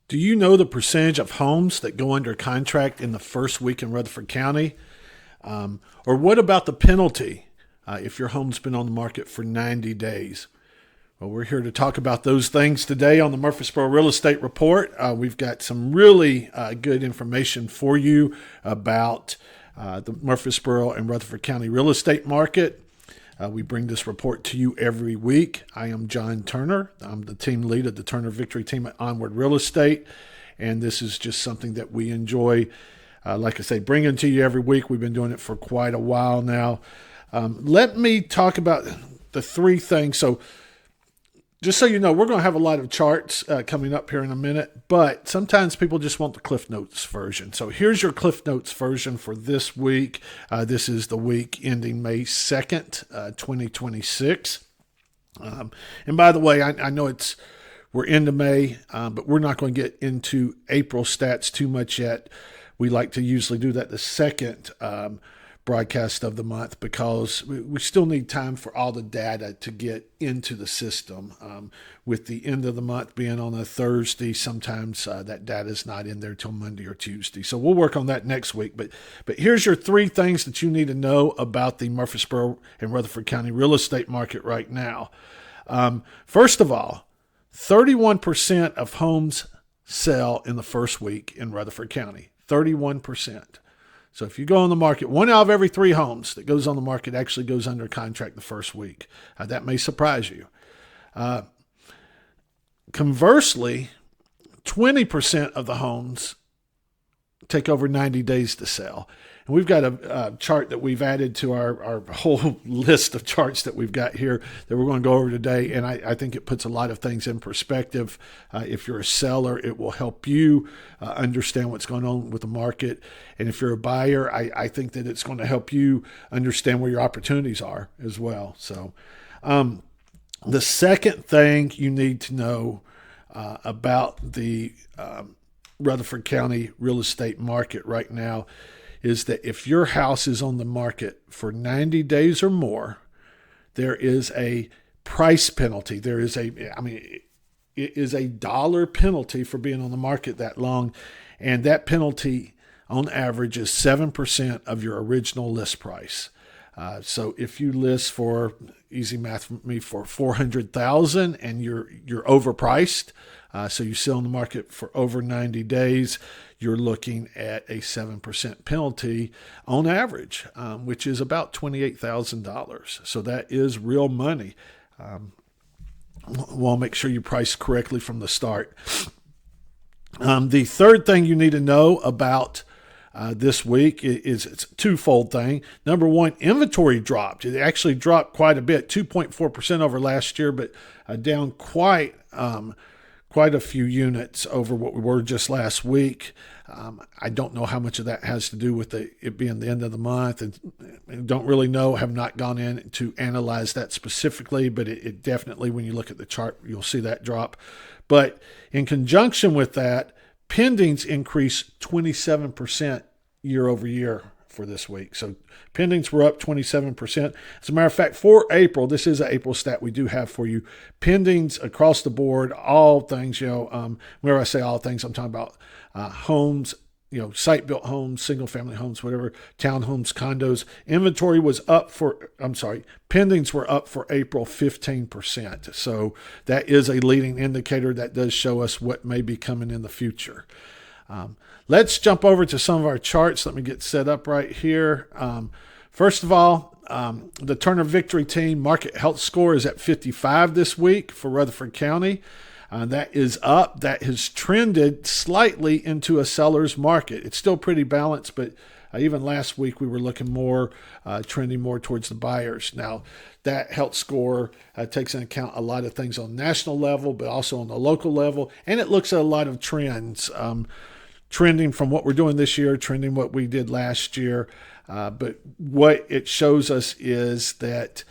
Do you know the percentage of homes that go under contract in the first week in Rutherford County? Or what about the penalty if your home's been on the market for 90 days? Well, we're here to talk about those things today on the Murfreesboro Real Estate Report. We've got some really good information for you about the Murfreesboro and Rutherford County real estate market. We bring this report to you every week. I am John Turner. I'm the team lead of the Turner Victory team at Onward Real Estate, and this is just something that we enjoy, like I say, bringing to you every week. We've been doing it for quite a while now. Let me talk about the three things. So just so you know, we're going to have a lot of charts coming up here in a minute, but sometimes people just want the Cliff Notes version. So here's your Cliff Notes version for this week. This is the week ending May 2nd, 2026. And by the way, I know we're into May, but we're not going to get into April stats too much yet. We like to usually do that the second broadcast of the month because we still need time for all the data to get into the system. With the end of the month being on a Thursday, sometimes that data is not in there till Monday or Tuesday. So we'll work on that next week. But here's your three things that you need to know about the Murfreesboro and Rutherford County real estate market right now. First of all, 31% of homes sell in the first week in Rutherford County. 31%. So if you go on the market, 1 out of every 3 homes that goes on the market actually goes under contract the first week. That may surprise you. Conversely, 20% of the homes take over 90 days to sell. And we've got a chart that we've added to our whole list of charts that we've got here that we're going to go over today. And I think it puts a lot of things in perspective. If you're a seller, it will help you understand what's going on with the market. And if you're a buyer, I think that it's going to help you understand where your opportunities are as well. So the second thing you need to know about the Rutherford County real estate market right now is that if your house is on the market for 90 days or more, there is a price penalty. It is a dollar penalty for being on the market that long. And that penalty on average is 7% of your original list price. So if you list for, easy math for me, for $400,000 and you're overpriced, so you sell on the market for over 90 days, you're looking at a 7% penalty on average, which is about $28,000. So that is real money. We'll make sure you price correctly from the start. The third thing you need to know about this week it's a twofold thing. Number one, inventory dropped. It actually dropped quite a bit, 2.4% over last year, but down quite a few units over what we were just last week. I don't know how much of that has to do with it being the end of the month, and don't really know, have not gone in to analyze that specifically, but it definitely, when you look at the chart, you'll see that drop. But in conjunction with that, pendings increased 27% year over year for this week. So pendings were up 27%. As a matter of fact, for April, this is an April stat we do have for you. Pendings across the board, all things, whenever I say all things, I'm talking about homes, site-built homes, single-family homes, whatever, townhomes, condos. Pendings were up for April 15%. So that is a leading indicator that does show us what may be coming in the future. Let's jump over to some of our charts. Let me get set up right here. First of all, the Turner Victory team market health score is at 55 this week for Rutherford County. That is up. That has trended slightly into a seller's market. It's still pretty balanced, but even last week we were looking more, trending more towards the buyers. Now, that health score takes into account a lot of things on the national level, but also on the local level, and it looks at a lot of trends, trending from what we're doing this year, trending what we did last year. But what it shows us is that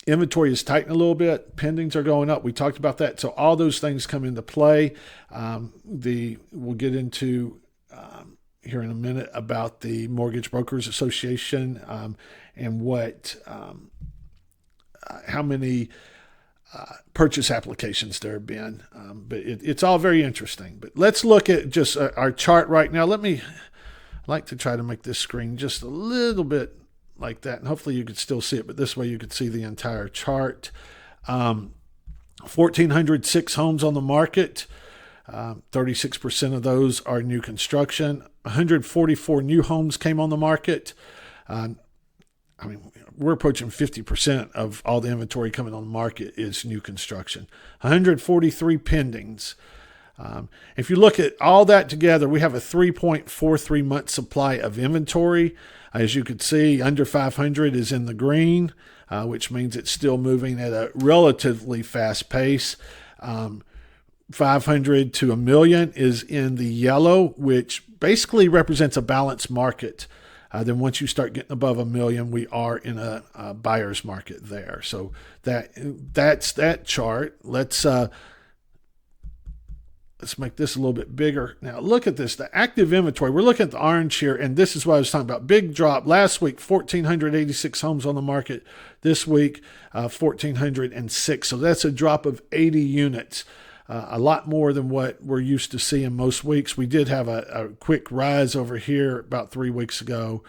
inventory is tightening a little bit. Pendings are going up. We talked about that. So all those things come into play. We'll get into here in a minute about the Mortgage Brokers Association and how many purchase applications there have been. But it's all very interesting. But let's look at just our chart right now. I'd like to try to make this screen just a little bit like that, and hopefully you could still see it, but this way you could see the entire chart. 1,406 homes on the market. 36% of those are new construction. 144 new homes came on the market. We're approaching 50% of all the inventory coming on the market is new construction. 143 pendings. If you look at all that together, we have a 3.43 month supply of inventory. As you can see, under 500 is in the green, which means it's still moving at a relatively fast pace. 500 to a million is in the yellow, which basically represents a balanced market. Then once you start getting above a million, we are in a buyer's market there. So that's that chart. Let's make this a little bit bigger. Now look at this, the active inventory. We're looking at the orange here, and this is what I was talking about. Big drop. Last week, 1,486 homes on the market. This week, 1,406. So that's a drop of 80 units. A lot more than what we're used to seeing most weeks. We did have a quick rise over here about 3 weeks ago,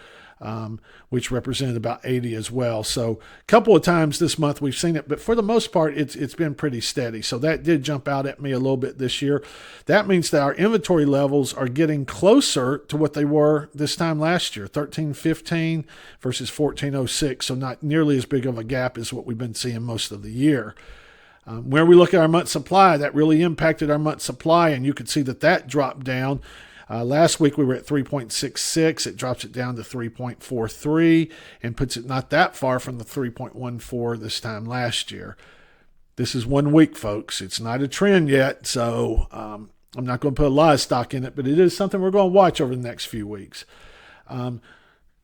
which represented about 80 as well. So a couple of times this month we've seen it, but for the most part, it's been pretty steady. So that did jump out at me a little bit this year. That means that our inventory levels are getting closer to what they were this time last year, 1,315 versus 1,406. So not nearly as big of a gap as what we've been seeing most of the year. Where we look at our month supply, that really impacted our month supply, and you could see that dropped down. Last week we were at 3.66. It drops it down to 3.43 and puts it not that far from the 3.14 this time last year. This is 1 week, folks. It's not a trend yet, so I'm not going to put a lot of stock in it, but it is something we're going to watch over the next few weeks.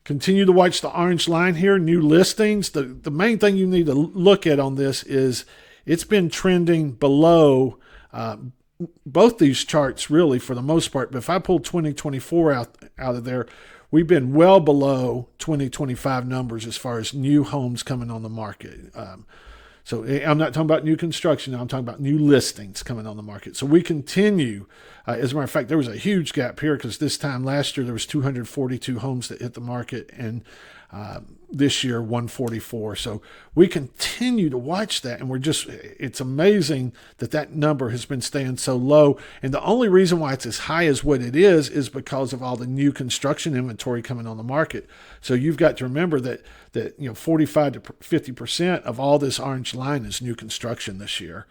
Continue to watch the orange line here, new listings. The main thing you need to look at on this is it's been trending below both these charts really for the most part. But if I pull 2024 out of there, we've been well below 2025 numbers as far as new homes coming on the market. So I'm not talking about new construction. I'm talking about new listings coming on the market. So we continue. As a matter of fact, there was a huge gap here because this time last year there was 242 homes that hit the market, and this year 144. So we continue to watch that, and it's amazing that number has been staying so low. And the only reason why it's as high as what it is because of all the new construction inventory coming on the market. So you've got to remember that 45 to 50% of all this orange line is new construction this year.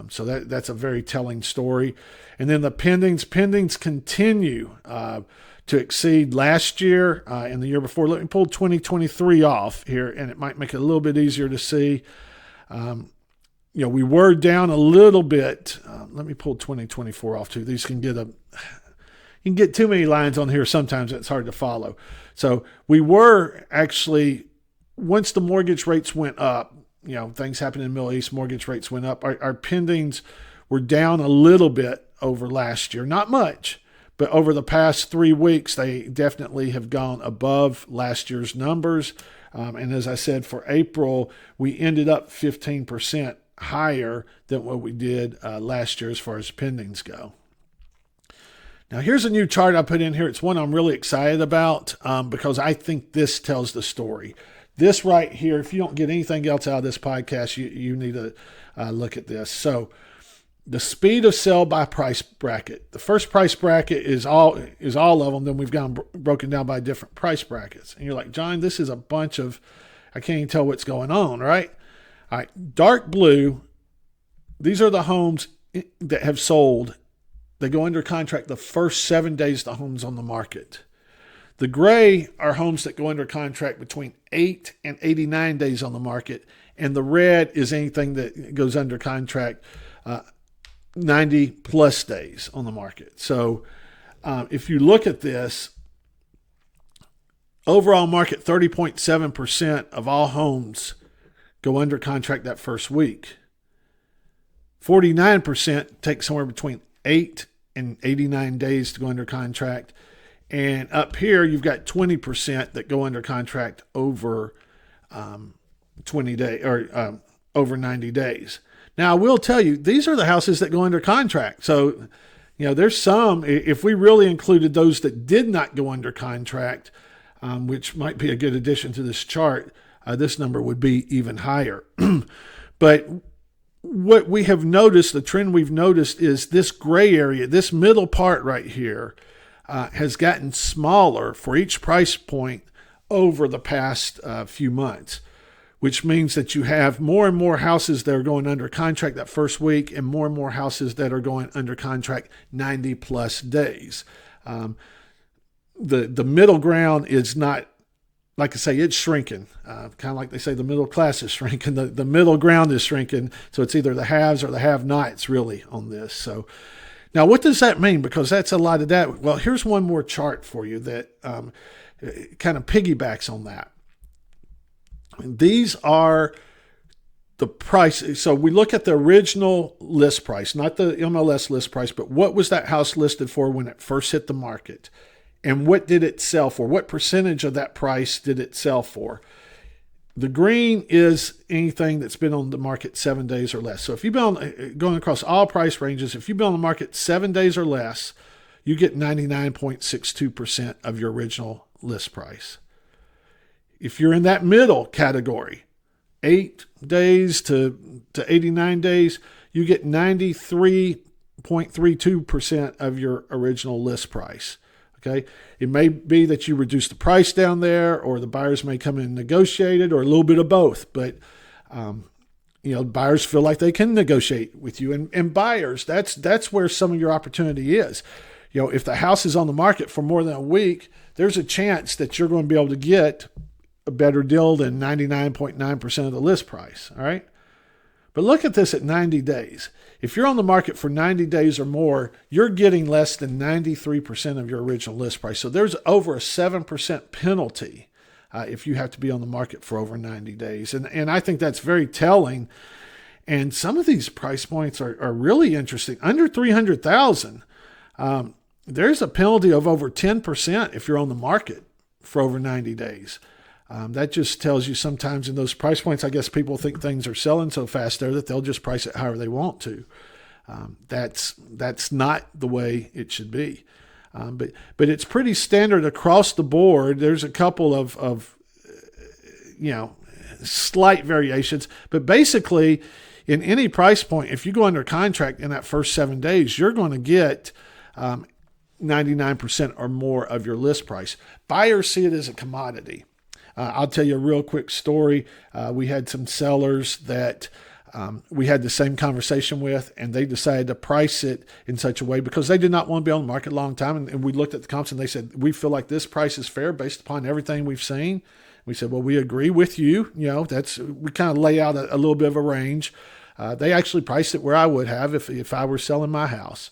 So that's a very telling story. And then the pendings continue to exceed last year and the year before. Let me pull 2023 off here, and it might make it a little bit easier to see. We were down a little bit. Let me pull 2024 off too. These can get you can get too many lines on here. Sometimes it's hard to follow. So we were actually, once the mortgage rates went up, things happened in the Middle East, mortgage rates went up. Our pendings were down a little bit over last year. Not much, but over the past 3 weeks, they definitely have gone above last year's numbers. And as I said, for April, we ended up 15% higher than what we did last year as far as pendings go. Now, here's a new chart I put in here. It's one I'm really excited about because I think this tells the story. This right here, if you don't get anything else out of this podcast, you need to look at this. So the speed of sale by price bracket. The first price bracket is all of them. Then we've gone broken down by different price brackets. And you're like, John, this is a bunch of, I can't even tell what's going on, right? All right, dark blue, these are the homes that have sold. They go under contract the first 7 days the home's on the market. The gray are homes that go under contract between 8 and 89 days on the market. And the red is anything that goes under contract 90 plus days on the market. So if you look at this, overall market, 30.7% of all homes go under contract that first week. 49% take somewhere between 8 and 89 days to go under contract. And up here, you've got 20% that go under contract over 20 days or over 90 days. Now, I will tell you, these are the houses that go under contract. So, there's some, if we really included those that did not go under contract, which might be a good addition to this chart, this number would be even higher. But what we have noticed, the trend we've noticed, is this gray area, this middle part right here, has gotten smaller for each price point over the past few months, which means that you have more and more houses that are going under contract that first week and more houses that are going under contract 90 plus days. The middle ground is not, like I say, it's shrinking. Kind of like they say the middle class is shrinking. The middle ground is shrinking. So it's either the haves or the have-nots really on this. So now what does that mean? Because that's a lot of that. Well, here's one more chart for you that kind of piggybacks on that. These are the price. So we look at the original list price, not the MLS list price, but what was that house listed for when it first hit the market? And what did it sell for? What percentage of that price did it sell for? The green is anything that's been on the market 7 days or less. So if you've been going across all price ranges, if you've been on the market 7 days or less, you get 99.62% of your original list price. If you're in that middle category, 8 days to 89 days, you get 93.32% of your original list price. Okay. It may be that you reduce the price down there, or the buyers may come in and negotiate it, or a little bit of both. But, buyers feel like they can negotiate with you, and buyers, that's where some of your opportunity is. If the house is on the market for more than a week, there's a chance that you're going to be able to get a better deal than 99.9% of the list price. All right. But look at this at 90 days. If you're on the market for 90 days or more, you're getting less than 93% of your original list price. So there's over a 7% penalty if you have to be on the market for over 90 days. And I think that's very telling. And some of these price points are really interesting. Under $300,000, there's a penalty of over 10% if you're on the market for over 90 days. That just tells you sometimes in those price points, I guess people think things are selling so fast there that they'll just price it however they want to. That's not the way it should be. But it's pretty standard across the board. There's a couple of slight variations, but basically in any price point, if you go under contract in that first 7 days, you're going to get 99% or more of your list price. Buyers see it as a commodity. I'll tell you a real quick story. We had some sellers that we had the same conversation with, and they decided to price it in such a way because they did not want to be on the market a long time. And we looked at the comps and they said, we feel like this price is fair based upon everything we've seen. We said, well, we agree with you. We kind of lay out a little bit of a range. They actually priced it where I would have if I were selling my house.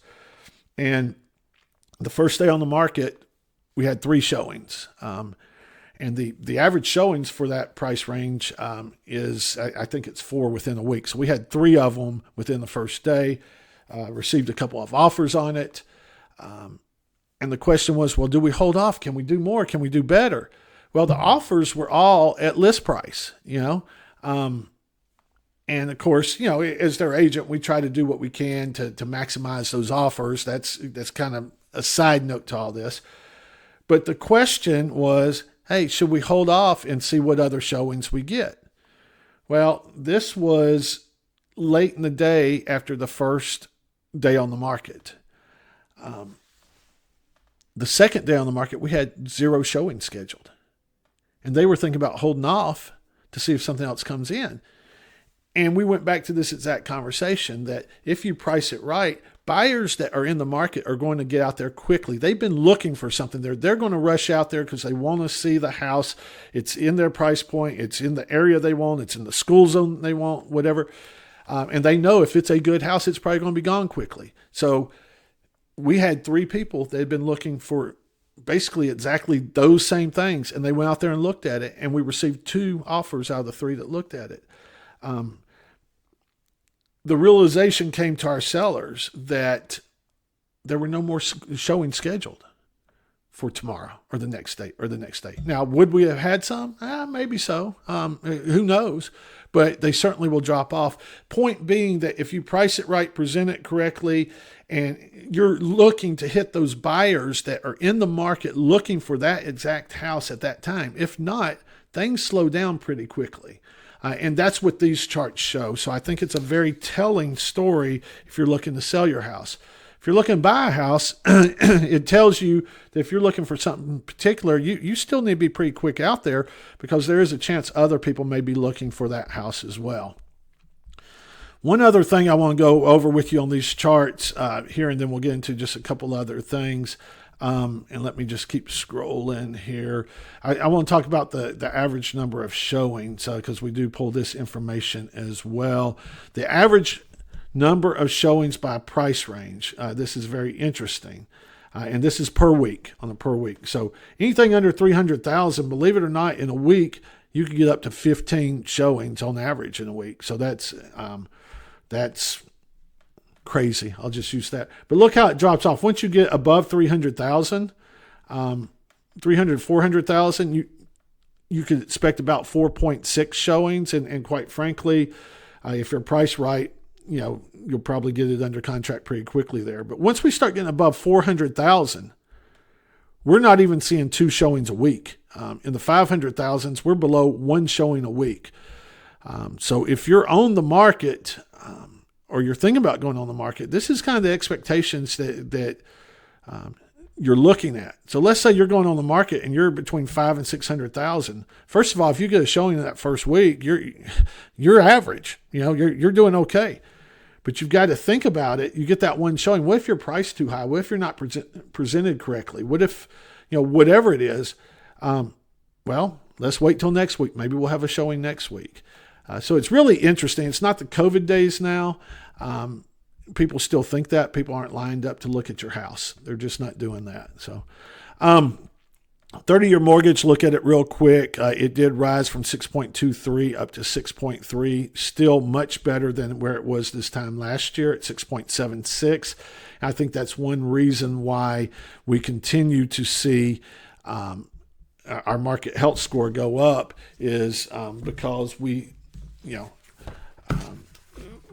And the first day on the market, we had 3 showings. And the average showings for that price range is, I think it's 4 within a week. So we had 3 of them within the first day, received a couple of offers on it. And the question was, well, do we hold off? Can we do more? Can we do better? Well, the offers were all at list price, and of course, as their agent, we try to do what we can to maximize those offers. That's kind of a side note to all this. But the question was, hey, should we hold off and see what other showings we get? Well, this was late in the day after the first day on the market. The second day on the market, we had 0 showings scheduled. And they were thinking about holding off to see if something else comes in. And we went back to this exact conversation that if you price it right, buyers that are in the market are going to get out there quickly. They've been looking for something there. They're going to rush out there because they want to see the house. It's in their price point. It's in the area they want. It's in the school zone they want, whatever. And they know if it's a good house, it's probably going to be gone quickly. So we had 3 people that had been looking for basically exactly those same things. And they went out there and looked at it. And we received 2 offers out of the 3 that looked at it. The realization came to our sellers that there were no more showings scheduled. for tomorrow or the next day or the next day. Now, would we have had some? Maybe so. Who knows? But they certainly will drop off. Point being that if you price it right, present it correctly, and you're looking to hit those buyers that are in the market looking for that exact house at that time. If not, things slow down pretty quickly. And that's what these charts show. So I think it's a very telling story if you're looking to sell your house. If you're looking to buy a house, it tells you that if you're looking for something particular, you still need to be pretty quick out there, because there is a chance other people may be looking for that house as well. One other thing I want to go over with you on these charts here, and then we'll get into just a couple other things. And let me just keep scrolling here. I want to talk about the average number of showings, because we do pull this information as well. The average number of showings by price range. This is very interesting. And this is per week, on a per week. So anything under 300,000, believe it or not, in a week, you can get up to 15 showings on average in a week. So that's crazy. I'll just use that. But look how it drops off. Once you get above 300,000, 400,000, you could expect about 4.6 showings. And quite frankly, if you're priced right, you'll probably get it under contract pretty quickly there. But once we start getting above 400,000, we're not even seeing 2 showings a week. In the 500,000s, we're below 1 showing a week. So if you're on the market, or you're thinking about going on the market, this is kind of the expectations that you're looking at. So let's say you're going on the market and you're between 500,000 and 600,000. First of all, if you get a showing in that first week, you're average. You're doing okay. But you've got to think about it. You get that 1 showing. What if your price is too high? What if you're not presented correctly? What if, whatever it is? Well, let's wait till next week. Maybe we'll have a showing next week. So it's really interesting. It's not the COVID days now. People still think that. People aren't lined up to look at your house. They're just not doing that. So 30-year mortgage, look at it real quick. It did rise from 6.23 up to 6.3, still much better than where it was this time last year at 6.76. I think that's one reason why we continue to see our market health score go up, is because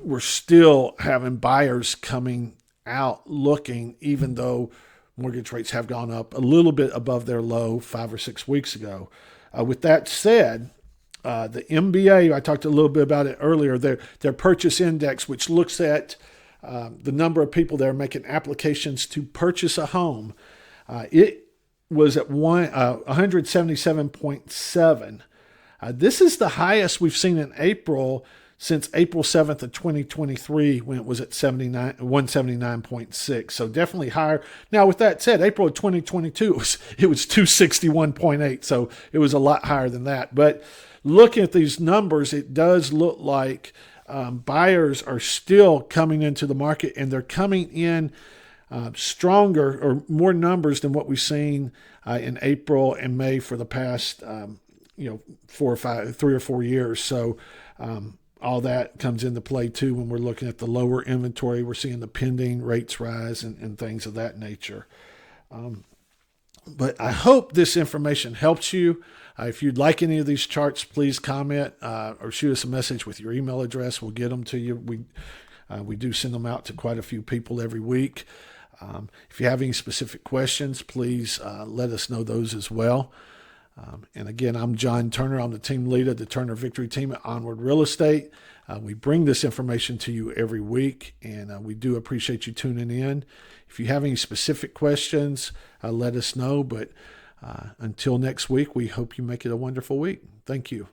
we're still having buyers coming out looking, even though mortgage rates have gone up a little bit above their low 5 or 6 weeks ago. With that said, the MBA, I talked a little bit about it earlier, their purchase index, which looks at the number of people that are making applications to purchase a home, it was at 177.7. This is the highest we've seen in April since April 7th of 2023, when it was at 179.6. So definitely higher. Now, with that said, April of 2022, it was 261.8. So it was a lot higher than that. But looking at these numbers, it does look like buyers are still coming into the market, and they're coming in stronger or more numbers than what we've seen in April and May for the past 3 or 4 years. So all that comes into play too when we're looking at the lower inventory. We're seeing the pending rates rise and things of that nature. But I hope this information helps you. If you'd like any of these charts, please comment or shoot us a message with your email address. We'll get them to you. We do send them out to quite a few people every week. If you have any specific questions, please let us know those as well. And again, I'm John Turner. I'm the team leader of the Turner Victory Team at Onward Real Estate. We bring this information to you every week, and we do appreciate you tuning in. If you have any specific questions, let us know. But until next week, we hope you make it a wonderful week. Thank you.